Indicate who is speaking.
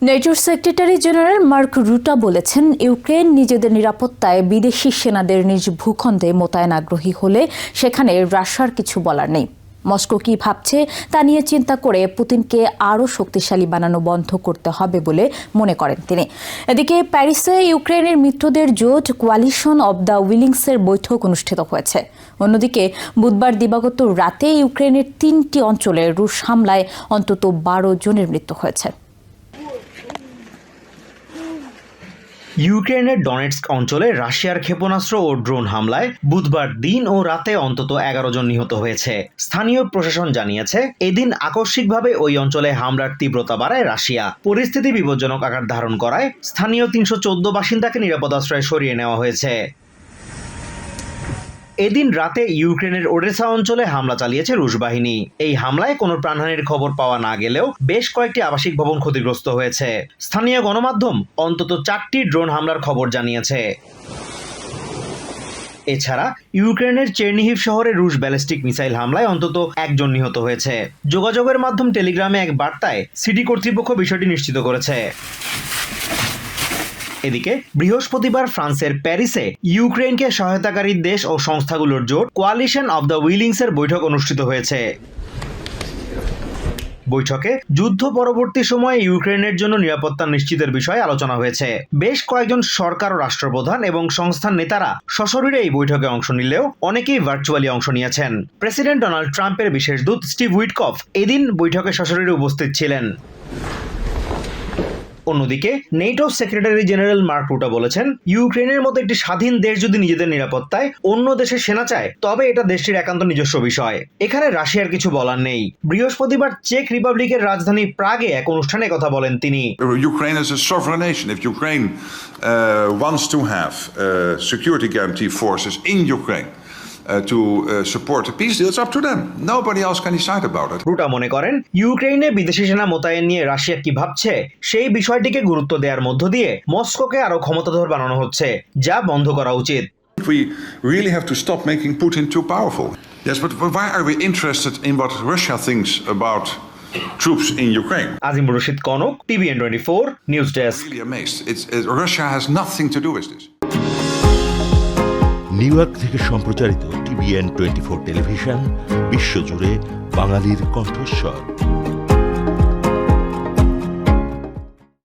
Speaker 1: নেটোর secretary general mark রুটা বলেছেন, Ukraine নিজেদের নিরাপত্তায় বিদেশি সেনাদের নিজ ভূখণ্ডে মোতায়েন আগ্রহী হলে সেখানে রাশিয়ার কিছু বলার নেই। মস্কো কি ভাবছে তা নিয়ে চিন্তা করে পুতিনকে আরও শক্তিশালী বানানো বন্ধ করতে হবে বলে মনে করেন তিনি। এদিকে প্যারিসে ইউক্রেনের মিত্রদের জোট কোয়ালিশন অব দ্য উইলিংসের বৈঠক অনুষ্ঠিত হয়েছে। অন্যদিকে বুধবার দিবাগত রাতে ইউক্রেনের 3টি অঞ্চলে রুশ হামলায় অন্তত 12 জনের মৃত্যু হয়েছে।
Speaker 2: ইউক্রেনের ডনেটস্ক অঞ্চলে রাশিয়ার ক্ষেপণাস্ত্র ও ড্রোন হামলায় বুধবার দিন ও রাতে অন্তত 11 জন নিহত হয়েছে। স্থানীয় প্রশাসন জানিয়েছে, এদিন আকস্মিকভাবে ওই অঞ্চলে হামলার তীব্রতা বাড়ায় রাশিয়া। পরিস্থিতি বিপজ্জনক আকার ধারণ করায় স্থানীয় 314 বাসিন্দাকে নিরাপদ আশ্রয়ে সরিয়ে নেওয়া হয়েছে। এদিন রাতে ইউক্রেনের ওডেসা অঞ্চলে হামলা চালিয়েছে রুশ বাহিনী। এই হামলায় কোনো প্রাণহানির খবর পাওয়া না গেলেও বেশ কয়েকটি আবাসিক ভবন ক্ষতিগ্রস্ত হয়েছে। স্থানীয় গণমাধ্যম অন্তত 4টি ড্রোন হামলার খবর জানিয়েছে। এছাড়া ইউক্রেনের চেরনিহিভ শহরে রুশ ব্যালিস্টিক মিসাইল হামলায় অন্তত 1 জন নিহত হয়েছে। যোগাযোগের মাধ্যম টেলিগ্রামে এক বার্তায় সিটি কর্তৃপক্ষ বিষয়টি নিশ্চিত করেছে। এদিকে বৃহস্পতিবার ফ্রান্সের প্যারিসে ইউক্রেনকে সহায়তাকারী দেশ ও সংস্থাগুলোর জোট কোয়ালিশন অব দ্য উইলিংসের বৈঠক অনুষ্ঠিত হয়েছে। বৈঠকে যুদ্ধ পরবর্তী সময়ে ইউক্রেনের জন্য নিরাপত্তা নিশ্চিতের বিষয়ে আলোচনা হয়েছে। বেশ কয়েকজন সরকার ও রাষ্ট্রপ্রধান এবং সংস্থার নেতারা সশরীরে এই বৈঠকে অংশ নিলেও অনেকেই ভার্চুয়ালি অংশ নিয়েছেন। প্রেসিডেন্ট ডোনাল্ড ট্রাম্পের বিশেষ দূত স্টিভ উইটকফ এদিন বৈঠকে সশরীরে উপস্থিত ছিলেন। অন্যদিকে নেটো সেক্রেটারি জেনারেল মার্ক রুটা বলেছেন, ইউক্রেনের মতো একটি স্বাধীন দেশ যদি নিজেদের নিরাপত্তায় অন্য দেশের সেনা চায় তবে এটা দেশটির একান্ত নিজস্ব বিষয়। এখানে রাশিয়ার কিছু বলার নেই। বৃহস্পতিবার চেক রিপাবলিকের রাজধানী প্রাগে এক অনুষ্ঠানে কথা বলেন তিনি।
Speaker 3: Ukraine is a sovereign nation. If Ukraine wants to have security guarantee forces in Ukraine to support a peace deal, it's up to them. Nobody else can decide about it.
Speaker 2: রুটা মনে করেন, ইউক্রেনে বিদেশি সেনা মোতায়েন নিয়ে রাশিয়া কি ভাবছে সেই বিষয়টিকে গুরুত্ব দেওয়ার মধ্য দিয়ে মস্কোকে আরো ক্ষমতাধর বানানো হচ্ছে, যা বন্ধ করা উচিত।
Speaker 3: We really have to stop making Putin too powerful. Yes, but why are we interested in what Russia thinks about troops in Ukraine?
Speaker 2: Azim Rashid Kanak, TVN24 news desk.
Speaker 3: Really amazed. Russia has nothing to do with this.
Speaker 4: New York থেকে সম্প্রচারিত TVN24 television বিশ্বজুড়ে বাঙালির কণ্ঠস্বর।